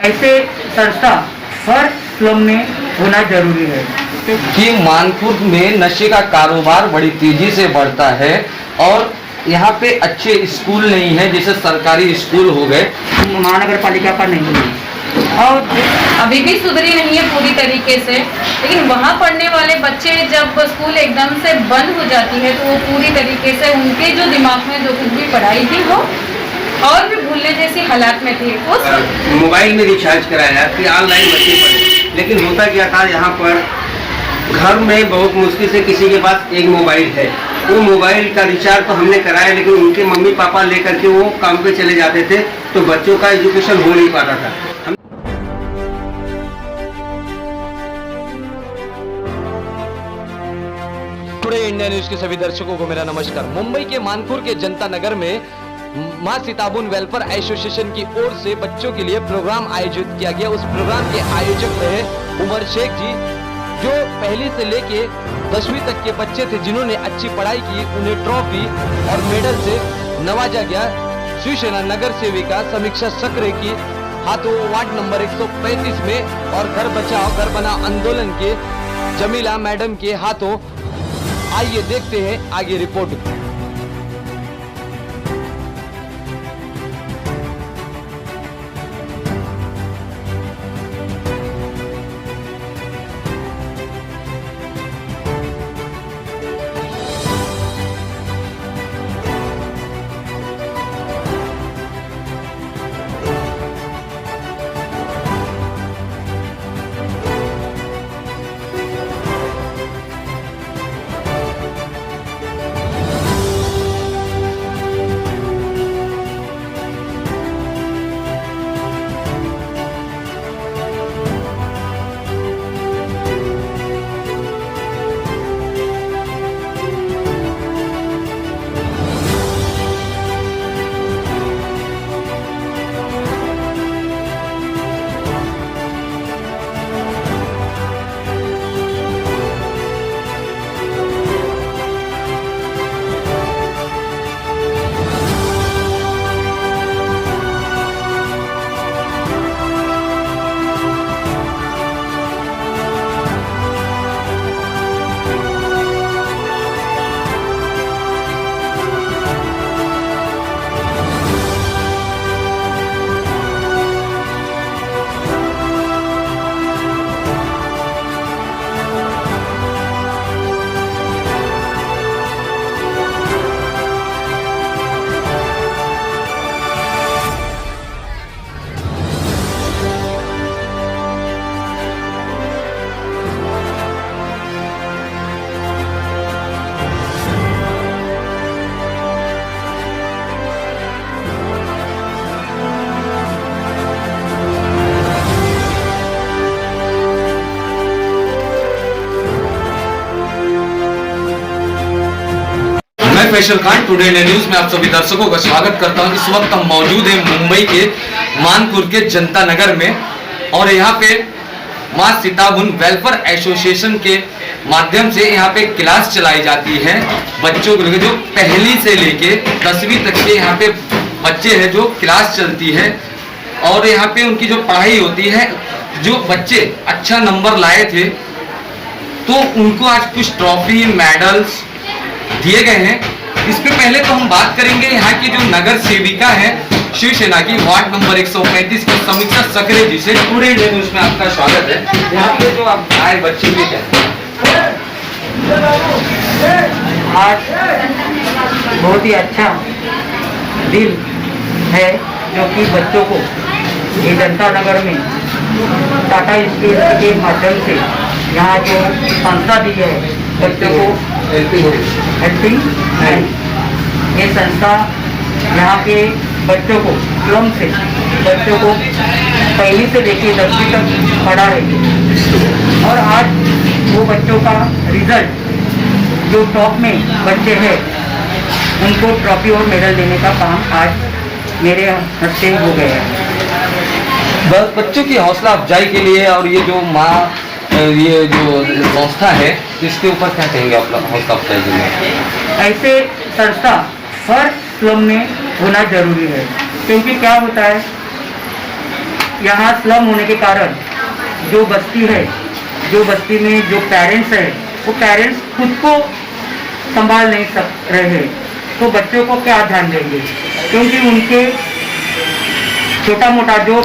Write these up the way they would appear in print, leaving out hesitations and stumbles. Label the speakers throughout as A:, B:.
A: ऐसे संस्था हर स्लम में होना जरूरी है
B: कि मानपुर में नशे का कारोबार बड़ी तेजी से बढ़ता है और यहाँ पे अच्छे स्कूल नहीं है, जैसे सरकारी स्कूल हो गए,
A: महानगर पालिका का नहीं है और
C: अभी भी सुधरी नहीं है पूरी तरीके से। लेकिन वहाँ पढ़ने वाले बच्चे जब स्कूल एकदम से बंद हो जाती है तो वो पूरी तरीके से उनके जो दिमाग में जो कुछ भी पढ़ाई थी वो और भी भूलने जैसी हालात में थी। उस
D: मोबाइल में रिचार्ज कराया कि ऑनलाइन बच्चे पढ़े, लेकिन होता क्या था, यहाँ पर घर में बहुत मुश्किल से किसी के पास एक मोबाइल है। वो मोबाइल का रिचार्ज तो हमने कराया, लेकिन उनके मम्मी पापा लेकर के वो काम पे चले जाते थे, तो बच्चों का एजुकेशन हो नहीं पाता था।
B: टुडे इंडिया न्यूज के सभी दर्शकों को मेरा नमस्कार। मुंबई के मानपुर के जनता नगर में मां सीताबुन वेलफेयर एसोसिएशन की ओर से बच्चों के लिए प्रोग्राम आयोजित किया गया। उस प्रोग्राम के आयोजक रहे उमर शेख जी, जो पहली से लेके 10वीं तक के बच्चे थे जिन्होंने अच्छी पढ़ाई की, उन्हें ट्रॉफी और मेडल से नवाजा गया। शिवसेना नगर सेविका समीक्षा सक्रे की हाथों वार्ड नंबर 135 में और घर बचाओ घर बनाओ आंदोलन के जमीला मैडम के हाथों। आइए देखते हैं आगे रिपोर्ट।
E: मैं Faisal Khan, today India news में आप सभी दर्शकों का स्वागत करता हूं। इस वक्त हम मौजूद हैं मुंबई के मानपुर के जनता नगर में और यहाँ पे मां सीताबुन वेलफेयर एसोसिएशन के माध्यम से यहाँ पे क्लास चलाई जाती है बच्चों को, जो पहली से लेके 10वीं तक के यहाँ पे बच्चे हैं जो क्लास चलती है। और यहाँ पे उनकी जो पढ़ाई होती है, जो बच्चे अच्छा नंबर लाए थे तो उनको आज कुछ ट्रॉफी मेडल्स दिए गए हैं। इसके पहले तो हम बात करेंगे यहाँ की जो नगर सेविका है शिवसेना की वार्ड नंबर 135 की समीक्षा सक्रे जी से। टुडे इंडिया न्यूज में आपका स्वागत है। यहाँ पे जो आप आए बच्चे भी क्या
A: आज बहुत ही अच्छा दिन है जो कि बच्चों को ये जनता नगर में टाटा स्टील के माध्यम से यहाँ जो संस्था दी है बच्चों को हेल्पिंग हैंड, ये संस्था यहाँ के बच्चों को स्लम से बच्चों को पहली से लेकर 10वीं तक पढ़ा है। और आज वो बच्चों का रिजल्ट जो टॉप में बच्चे हैं उनको ट्रॉफी और मेडल देने का काम आज मेरे हस्ते हो गया है।
B: बस बच्चों की हौसला अफजाई के लिए और ये जो ये जो संस्था है इसके ऊपर क्या कहेंगे आप लोग हौसला अफजाई के लिए?
A: ऐसे संस्था हर स्लम में होना जरूरी है, क्योंकि क्या होता है यहाँ स्लम होने के कारण जो बस्ती में जो पेरेंट्स है, वो पेरेंट्स खुद को संभाल नहीं सक रहे हैं, तो बच्चों को क्या ध्यान देंगे? क्योंकि उनके छोटा मोटा जो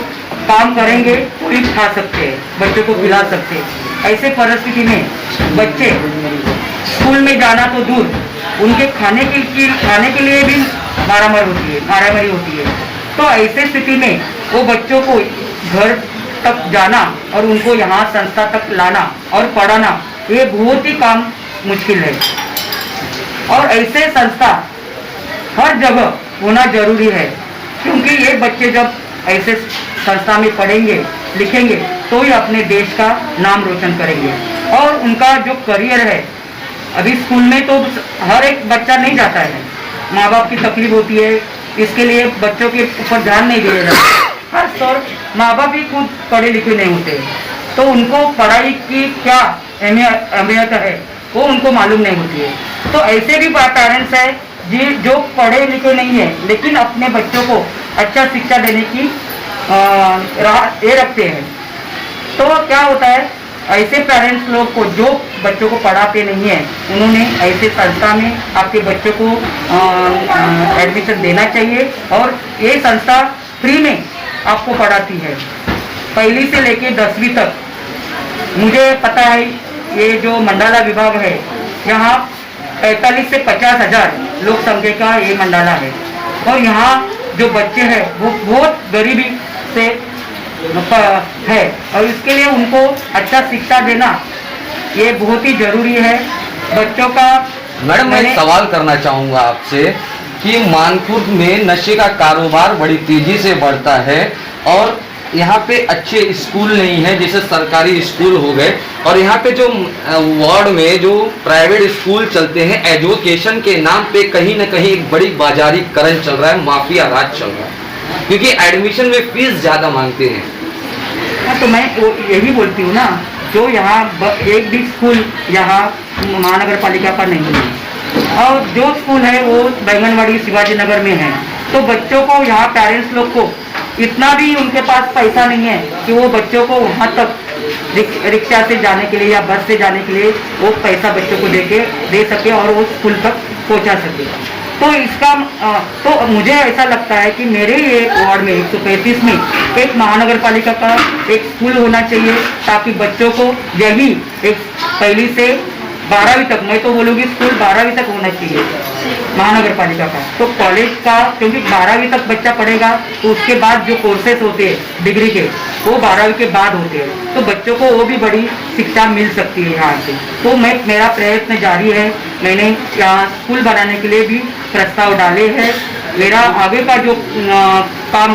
A: काम करेंगे वही खा सकते हैं, बच्चों को खिला सकते हैं। ऐसे परिस्थिति में बच्चे स्कूल में जाना तो दूर, उनके खाने के लिए भी मारामारी होती है। तो ऐसे स्थिति में वो बच्चों को घर तक जाना और उनको यहाँ संस्था तक लाना और पढ़ाना, ये बहुत ही काम मुश्किल है। और ऐसे संस्था हर जगह होना जरूरी है, क्योंकि ये बच्चे जब ऐसे संस्था में पढ़ेंगे लिखेंगे तो ही अपने देश का नाम रोशन करेंगे। और उनका जो करियर है, अभी स्कूल में तो हर एक बच्चा नहीं जाता है, माँ बाप की तकलीफ होती है, इसके लिए बच्चों के ऊपर ध्यान नहीं दिया जाता। हर तौर माँ बाप भी खुद पढ़े लिखे नहीं होते, तो उनको पढ़ाई की क्या अहमियत है वो उनको मालूम नहीं होती है। तो ऐसे भी पेरेंट्स है जो पढ़े लिखे नहीं है, लेकिन अपने बच्चों को अच्छा शिक्षा देने की ये रखते हैं। तो क्या होता है, ऐसे पेरेंट्स लोग को जो बच्चों को पढ़ाते नहीं है, उन्होंने ऐसे संस्था में आपके बच्चों को एडमिशन देना चाहिए। और ये संस्था फ्री में आपको पढ़ाती है, पहली से लेके 10वीं तक। मुझे पता है ये जो मंडाला विभाग है, यहाँ 45 से 50 हजार लोक संख्या का ये मंडाला है। और यहाँ जो बच्चे हैं वो बहुत गरीबी से है, और इसके लिए उनको अच्छा शिक्षा देना ये बहुत ही जरूरी है बच्चों का।
E: मैडम, मैं एक सवाल करना चाहूँगा आपसे कि मानखुर्द में नशे का कारोबार बड़ी तेजी से बढ़ता है और यहाँ पे अच्छे स्कूल नहीं है, जैसे सरकारी स्कूल हो गए, और यहाँ पे जो वार्ड में जो प्राइवेट स्कूल चलते हैं, एजुकेशन के नाम पे कहीं ना कहीं एक बड़ी बाजारीकरण चल रहा है, माफिया राज चल रहा है, क्योंकि एडमिशन में फीस ज़्यादा मांगते हैं।
A: हाँ, तो मैं यही बोलती हूँ ना, जो यहाँ एक भी स्कूल यहाँ महानगर पालिका का नहीं है, और जो स्कूल है वो बैंगनवाड़ी शिवाजी नगर में है। तो बच्चों को यहाँ पेरेंट्स लोग को इतना भी उनके पास पैसा नहीं है कि वो बच्चों को वहाँ तक रिक्शा से जाने के लिए या बस से जाने के लिए वो पैसा बच्चों को दे सके और वो स्कूल तक पहुँचा सके। तो इसका तो मुझे ऐसा लगता है कि मेरे ये वार्ड में 135 में एक महानगर पालिका का एक स्कूल होना चाहिए, ताकि बच्चों को यही एक पहली से 12वीं तक, मैं तो बोलूँगी स्कूल 12वीं तक होना चाहिए महानगर पालिका का। तो कॉलेज का, क्योंकि 12वीं तक बच्चा पढ़ेगा तो उसके बाद जो कोर्सेस होते हैं डिग्री के वो 12वीं के बाद होते हैं, तो बच्चों को वो भी बड़ी शिक्षा मिल सकती है यहाँ से। तो मेरा प्रयत्न जारी है, मैंने यहाँ स्कूल बनाने के लिए भी प्रस्ताव डाले हैं। मेरा आगे का जो काम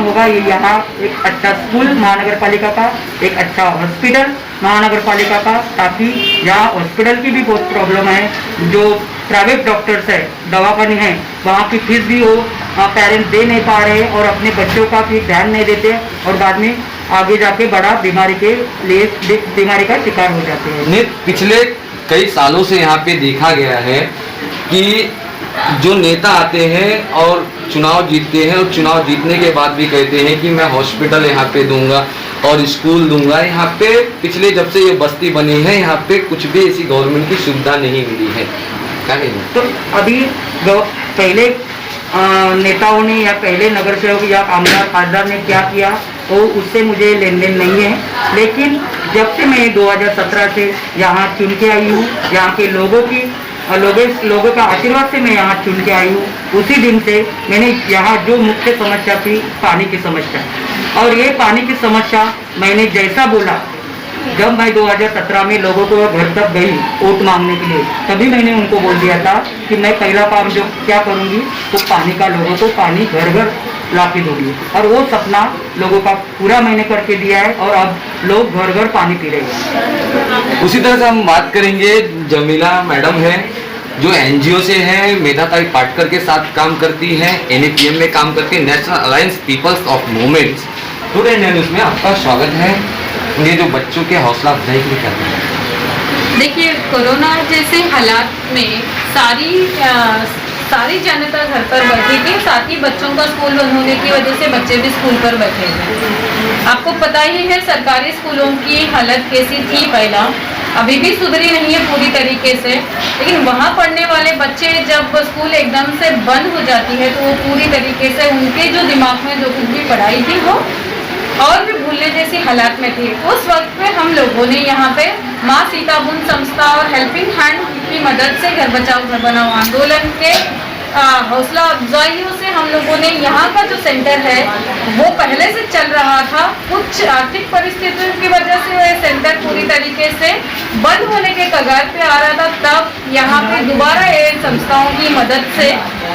A: होगा ये यहाँ एक अच्छा स्कूल महानगर पालिका का, एक अच्छा हॉस्पिटल महानगर पालिका का, ताकि यहाँ हॉस्पिटल की भी बहुत प्रॉब्लम है। जो प्राइवेट डॉक्टर्स है, दवाखाने हैं, वहाँ की फीस भी वो पेरेंट्स दे नहीं पा रहे और अपने बच्चों का भी ध्यान नहीं देते, और बाद में आगे जाके बड़ा बीमारी का शिकार हो जाते हैं।
E: पिछले कई सालों से यहाँ पे देखा गया है कि जो नेता आते हैं और चुनाव जीतते हैं, और चुनाव जीतने के बाद भी कहते हैं कि मैं हॉस्पिटल यहाँ पे दूंगा और स्कूल दूंगा। यहाँ पे पिछले जब से ये बस्ती बनी है, यहाँ पे कुछ भी ऐसी गवर्नमेंट की सुविधा नहीं मिली है। क्या कहेंगे?
A: तो अभी पहले नेताओं ने या पहले नगर सेवक या आमदार खासदार ने क्या किया तो उससे मुझे लेन देन नहीं है, लेकिन जब से मैं 2017 से यहाँ चुन के आई हूँ, यहाँ के लोगों का आशीर्वाद से मैं यहाँ चुन के आई हूँ, उसी दिन से मैंने यहाँ जो मुख्य समस्या थी पानी की समस्या, और ये पानी की समस्या मैंने जैसा बोला, जब मैं 2017 में लोगों को घर तक गई वोट मांगने के लिए, तभी मैंने उनको बोल दिया था कि मैं पहला काम जो क्या करूँगी तो पानी का, लोगों को पानी घर घर ला के दूंगी, और वो सपना लोगों का पूरा मैंने करके दिया है, और अब लोग घर घर पानी पी रहे हैं।
E: उसी तरह से हम बात करेंगे, जमीला मैडम है जो एनजीओ से है, मेधाताई पाटकर के साथ काम करती है, NAPM में काम करती है, National Alliance Peoples of Movements. Today India News में आपका स्वागत है। ये जो बच्चों के हौसला अफजाई के लिए करते हैं,
C: देखिए कोरोना जैसे हालात में सारी सारी जनता घर पर बैठी थी, साथ ही बच्चों का स्कूल बंद होने की वजह से बच्चे भी स्कूल पर बैठे थे। आपको पता ही है सरकारी स्कूलों की हालत कैसी थी पहला, अभी भी सुधरी नहीं है पूरी तरीके से, लेकिन वहाँ पढ़ने वाले बच्चे जब स्कूल एकदम से बंद हो जाती है तो वो पूरी तरीके से उनके जो दिमाग में जो कुछ भी पढ़ाई थी वो और भी भूलने जैसी हालात में थी। उस वक्त पे हम लोगों ने यहाँ पे माँ सीताबुन संस्था और हेल्पिंग हैंड की मदद से घर बचाओ घर बनाओ आंदोलन के हौसला अफजाइयों से हम लोगों ने यहाँ का जो सेंटर है वो पहले से चल रहा था, कुछ आर्थिक परिस्थितियों की वजह से वह सेंटर पूरी तरीके से बंद होने के कगार पे आ रहा था, तब यहाँ पे दोबारा ये संस्थाओं की मदद से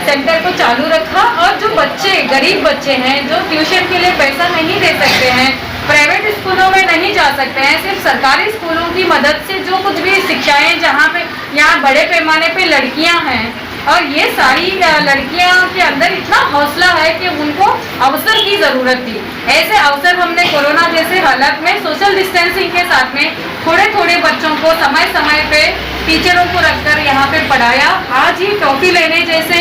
C: सेंटर को चालू रखा। और जो बच्चे गरीब बच्चे हैं जो ट्यूशन के लिए पैसा नहीं दे सकते हैं, प्राइवेट स्कूलों में नहीं जा सकते हैं, सिर्फ सरकारी स्कूलों की मदद से जो कुछ भी शिक्षाएं जहाँ पे यहाँ बड़े पैमाने पे लड़कियाँ हैं और ये सारी लड़कियां के अंदर इतना हौसला है कि उनको अवसर की ज़रूरत थी। ऐसे अवसर हमने कोरोना जैसे हालात में सोशल डिस्टेंसिंग के साथ में थोड़े थोड़े बच्चों को समय समय पे टीचरों को रखकर यहाँ पे पढ़ाया। आज ही टॉफी लेने जैसे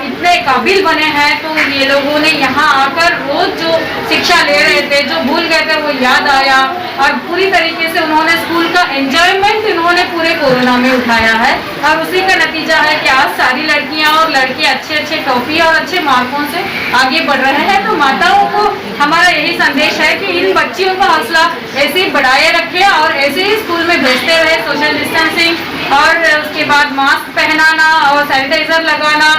C: इतने काबिल बने हैं तो ये लोगों ने यहाँ आकर रोज जो शिक्षा ले रहे थे, जो भूल गए थे वो याद आया और पूरी तरीके से उन्होंने स्कूल का एंजॉयमेंट इन्होंने पूरे कोरोना में उठाया है। और उसी का नतीजा है कि आज सारी लड़कियाँ और लड़के अच्छे अच्छे टॉफी और अच्छे मार्कों से आगे बढ़ रहे हैं। तो माताओं को हमारा यही संदेश है कि इन बच्चियों का हौसला ऐसे ही बढ़ाए रखें और ऐसे ही स्कूल में भेजते रहे, सोशल डिस्टेंसिंग और उसके बाद मास्क पहनाना और सैनिटाइजर लगाना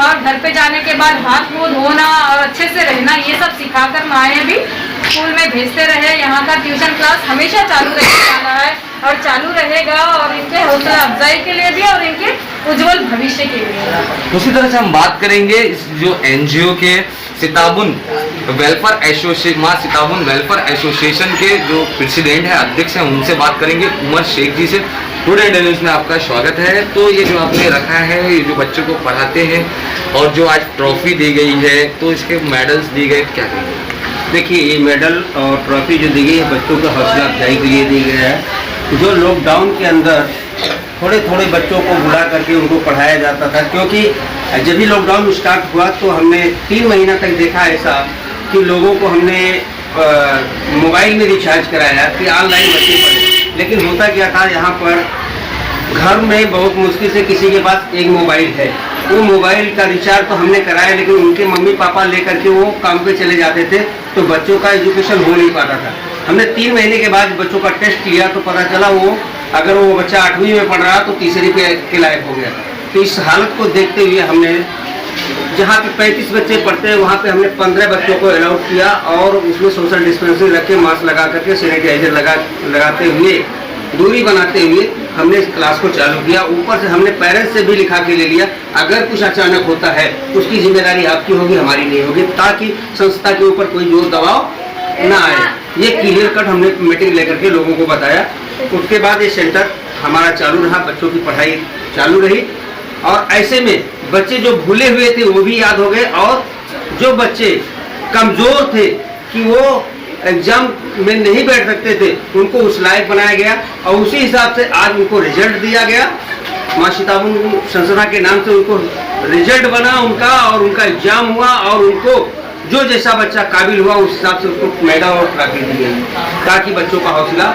C: और घर पे जाने के बाद हाथ मुंह धोना और अच्छे से रहना, ये सब सिखाकर माएँ भी स्कूल में भेजते रहे। यहाँ का ट्यूशन क्लास हमेशा चालू रहने वाला है और चालू रहेगा और इनके हौसला अफजाई के लिए भी और इनके उज्जवल भविष्य के लिए।
E: उसी तरह से हम बात करेंगे इस जो एनजीओ के सीताबुन वेलफेयर एसोसिएशन, माँ सीताबुन वेलफेयर एसोसिएशन के जो प्रेसिडेंट है, अध्यक्ष हैं, उनसे बात करेंगे, उमर शेख जी से। टुडे इंडिया न्यूज़ में आपका स्वागत है। तो ये जो आपने रखा है, ये जो बच्चों को पढ़ाते हैं और जो आज ट्रॉफी दी गई है तो इसके मेडल्स दिए गए, क्या कहेंगे?
D: देखिए, ये मेडल और ट्रॉफी जो दी गई है बच्चों को हौसला अफजाई के लिए दी गया है। जो लॉकडाउन के अंदर थोड़े थोड़े बच्चों को बुला करके उनको पढ़ाया जाता था, क्योंकि जब भी लॉकडाउन स्टार्ट हुआ तो हमने 3 महीना तक देखा ऐसा कि लोगों को हमने मोबाइल में रिचार्ज कराया कि ऑनलाइन बच्चे पढ़े, लेकिन होता क्या था, यहाँ पर घर में बहुत मुश्किल से किसी के पास एक मोबाइल है, वो मोबाइल का रिचार्ज तो हमने कराया लेकिन उनके मम्मी पापा लेकर के वो काम पे चले जाते थे तो बच्चों का एजुकेशन हो नहीं पाता था। हमने 3 महीने के बाद बच्चों का टेस्ट लिया तो पता चला अगर वो बच्चा 8वीं में पढ़ रहा तो तीसरी के लायक हो गया। तो इस हालत को देखते हुए हमने जहाँ पे 35 बच्चे पढ़ते हैं वहाँ पे हमने 15 बच्चों को अलाउड किया और उसमें सोशल डिस्टेंसिंग रख के मास्क लगा करके सैनिटाइजर लगाते हुए दूरी बनाते हुए हमने इस क्लास को चालू किया। ऊपर से हमने पेरेंट्स से भी लिखा के ले लिया, अगर कुछ अचानक होता है उसकी जिम्मेदारी आपकी होगी, हमारी नहीं होगी, ताकि संस्था के ऊपर कोई जोर दबाव ना आए। ये क्लियर कट हमने मीटिंग लेकर के लोगों को बताया। उसके बाद ये सेंटर हमारा चालू रहा, बच्चों की पढ़ाई चालू रही और ऐसे में बच्चे जो भूले हुए थे वो भी याद हो गए और जो बच्चे कमज़ोर थे कि वो एग्जाम में नहीं बैठ सकते थे उनको उस लायक बनाया गया और उसी हिसाब से आज उनको रिजल्ट दिया गया। माँ सीताबुन संस्था के नाम से उनको रिजल्ट बना उनका और उनका एग्जाम हुआ और उनको जो जैसा बच्चा काबिल हुआ उस हिसाब से उसको मेडल और ट्रॉफी दी गई ताकि बच्चों का हौसला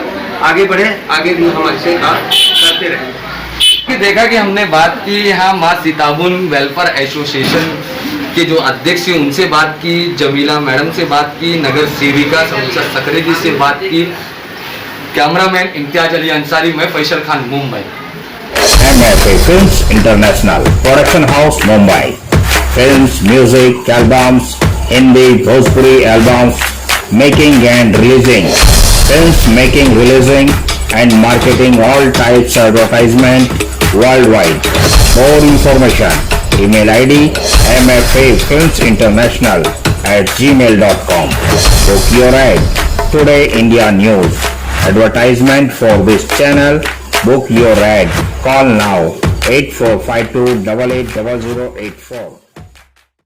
D: आगे बढ़े, आगे भी हम अच्छे काम करते रहें।
E: देखा कि हमने बात की यहाँ माँ सीताबुन वेलफेयर एसोसिएशन के जो अध्यक्ष हैं उनसे बात की, जमीला मैडम से बात की, नगर सेविका समूसा सकरे जी से बात की। कैमरामैन इम्तियाज अली अंसारी, मैं Faisal Khan, Mumbai.
F: MFA Films International Production House, Mumbai. Films, music, albums, Hindi, Bhojpuri albums, making and releasing. Films making, releasing and marketing all types of advertisement worldwide. More information. Email ID mfafilmsinternational@gmail.com. Book your ad. Today India News. Advertisement for this channel. Book your ad. Call now 8452880084.